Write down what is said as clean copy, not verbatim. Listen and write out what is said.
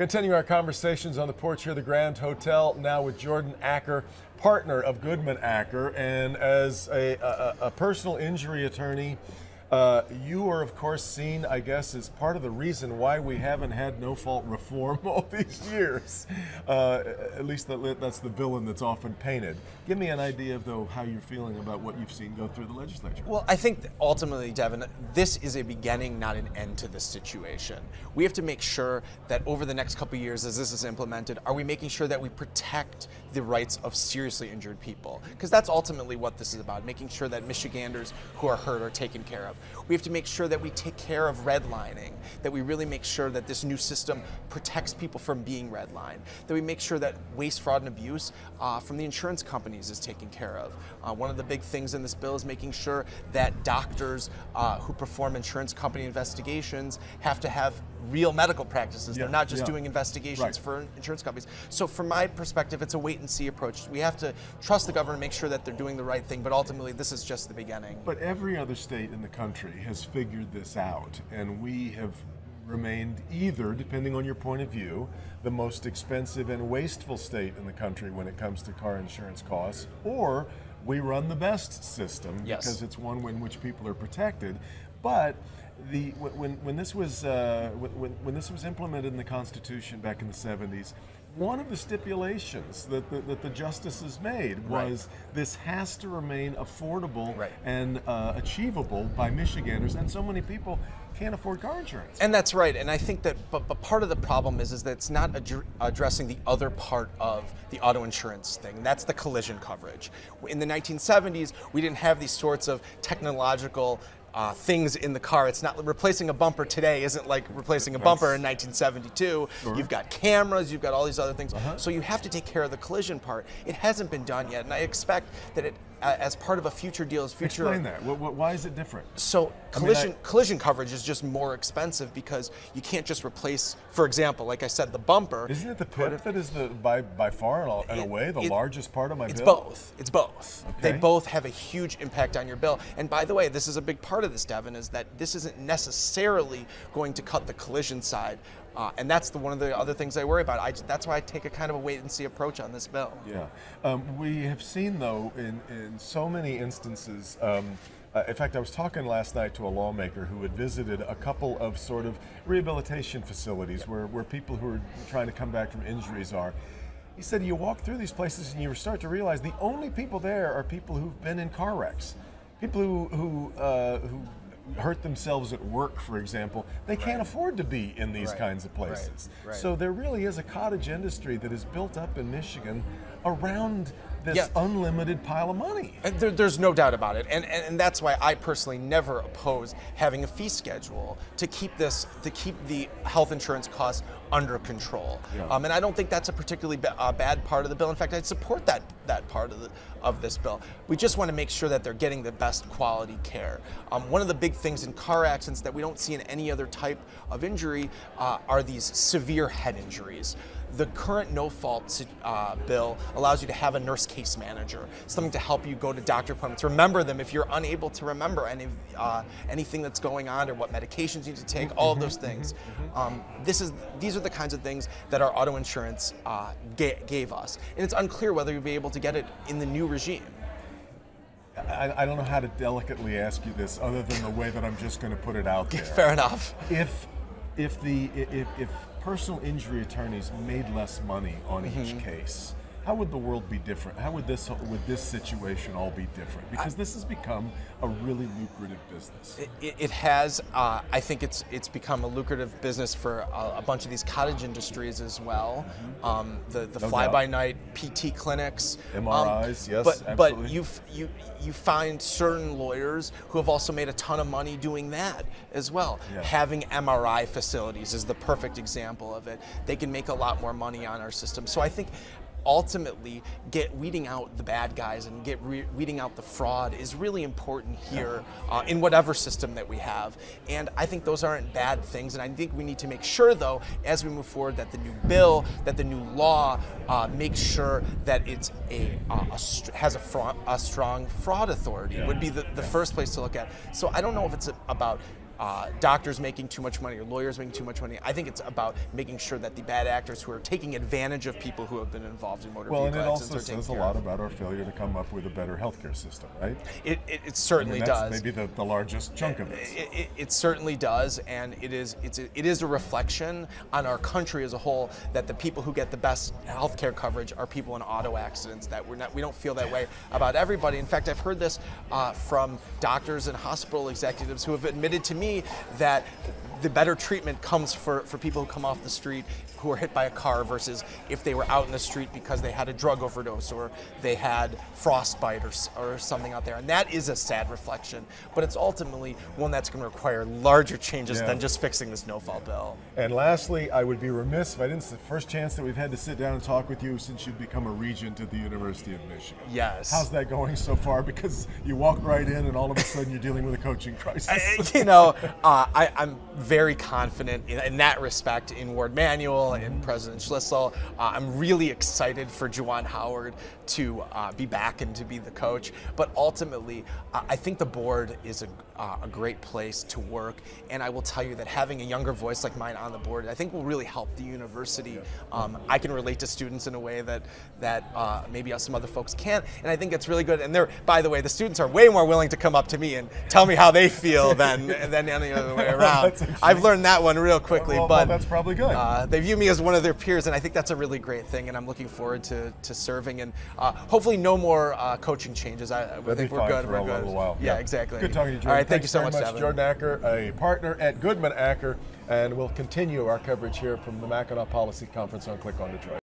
Continue our conversations on the porch here at the Grand Hotel, now with Jordan Acker, partner of Goodman Acker. And as a personal injury attorney, you are, of course, seen, I guess, as part of the reason why we haven't had no-fault reform all these years. At least that's the villain that's often painted. Give me an idea of, though, how you're feeling about what you've seen go through the legislature. Well, I think ultimately, Devin, this is a beginning, not an end to this situation. We have to make sure that over the next couple of years, as this is implemented, are we making sure that we protect the rights of seriously injured people? Because that's ultimately what this is about, making sure that Michiganders who are hurt are taken care of. We have to make sure that we take care of redlining, that we really make sure that this new system protects people from being redlined, that we make sure that waste, fraud, and abuse from the insurance companies is taken care of. One of the big things in this bill is making sure that doctors who perform insurance company investigations have to have real medical practices. They're not just doing investigations for insurance companies. So from my perspective, it's a wait-and-see approach. We have to trust the government, make sure that they're doing the right thing, but ultimately this is just the beginning. But every other state in the country has figured this out, and we have remained either, depending on your point of view, the most expensive and wasteful state in the country when it comes to car insurance costs, or we run the best system because it's one in which people are protected. But when this was implemented in the Constitution back in the 70s, one of the stipulations that the justices made was this has to remain affordable and achievable by Michiganders, and so many people can't afford car insurance. And that's right, and I think that, but part of the problem is that it's not addressing the other part of the auto insurance thing. That's the collision coverage. In the 1970s, we didn't have these sorts of technological things in the car. It's not replacing a bumper today isn't like replacing a bumper in 1972. You've got cameras, you've got all these other things. So you have to take care of the collision part. It hasn't been done yet, and I expect that it, as part of a future deal, Explain that. Why is it different? So collision coverage is just more expensive because you can't just replace, for example, like I said, the bumper. Isn't it the PIP that is by far and away the largest part of my bill? It's both. Okay. They both have a huge impact on your bill. And by the way, this is a big part of this, Devin, is that this isn't necessarily going to cut the collision side. And that's one of the other things I worry about. That's why I take a kind of a wait-and-see approach on this bill. Yeah. We have seen, though, in so many instances, in fact, I was talking last night to a lawmaker who had visited a couple of sort of rehabilitation facilities where people who are trying to come back from injuries are. He said you walk through these places and you start to realize the only people there are people who've been in car wrecks. People who hurt themselves at work, for example. They can't afford to be in these kinds of places. So there really is a cottage industry that is built up in Michigan around this unlimited pile of money. There's no doubt about it, and that's why I personally never oppose having a fee schedule to keep the health insurance costs under control. And I don't think that's a particularly bad part of the bill. In fact, I'd support that part of this bill. We just want to make sure that they're getting the best quality care. One of the big things in car accidents that we don't see in any other type of injury are these severe head injuries. The current no-fault bill allows you to have a nurse case manager, something to help you go to doctor appointments, remember them if you're unable to remember anything that's going on or what medications you need to take, all of those things. These are the kinds of things that our auto insurance gave us. And it's unclear whether you'll be able to get it in the new regime. I don't know how to delicately ask you this other than the way that I'm just going to put it out there. Fair enough. If personal injury attorneys made less money on each case, how would the world be different? How would this situation all be different? Because this has become a really lucrative business. It has. I think it's become a lucrative business for a bunch of these cottage industries as well. The fly-by-night PT clinics, MRIs, yes, but absolutely. you find certain lawyers who have also made a ton of money doing that as well. Having MRI facilities is the perfect example of it. They can make a lot more money on our system. So I think ultimately weeding out the bad guys and weeding out the fraud is really important here in whatever system that we have. And I think those aren't bad things. And I think we need to make sure, though, as we move forward, that the new bill, that the new law makes sure that it's has a strong fraud authority would be the first place to look at. So I don't know if it's about doctors making too much money or lawyers making too much money. I think it's about making sure that the bad actors who are taking advantage of people who have been involved in motor vehicle and it accidents also are taken says a care lot of. about our failure to come up with a better healthcare system, right? It certainly that's does. maybe the largest chunk of this. It certainly does, and it is a reflection on our country as a whole that the people who get the best healthcare coverage are people in auto accidents. That we don't feel that way about everybody. In fact, I've heard this from doctors and hospital executives who have admitted to me that the better treatment comes for people who come off the street who are hit by a car versus if they were out in the street because they had a drug overdose or they had frostbite or something out there. And that is a sad reflection, but it's ultimately one that's going to require larger changes than just fixing this no-fail bill. And lastly, I would be remiss if I didn't. It's the first chance that we've had to sit down and talk with you since you've become a regent at the University of Michigan. Yes. How's that going so far? Because you walk right in and all of a sudden you're dealing with a coaching crisis. I'm very confident in that respect in Ward Manuel and President Schlissel. I'm really excited for Juwan Howard to be back and to be the coach. But ultimately, I think the board is a great place to work. And I will tell you that having a younger voice like mine on the board, I think will really help the university. I can relate to students in a way that maybe some other folks can't. And I think it's really good. And by the way, the students are way more willing to come up to me and tell me how they feel than any other way around. I've learned that one real quickly. Well, that's probably good. They view me as one of their peers, and I think that's a really great thing. And I'm looking forward to serving. And hopefully, no more coaching changes. I think we're good. For a little while. Yeah, exactly. Good talking to you, Jordan. All right, thank you so Thanks much, very Devin. Jordan Acker, a partner at Goodman Acker, and we'll continue our coverage here from the Mackinac Policy Conference on Click on Detroit.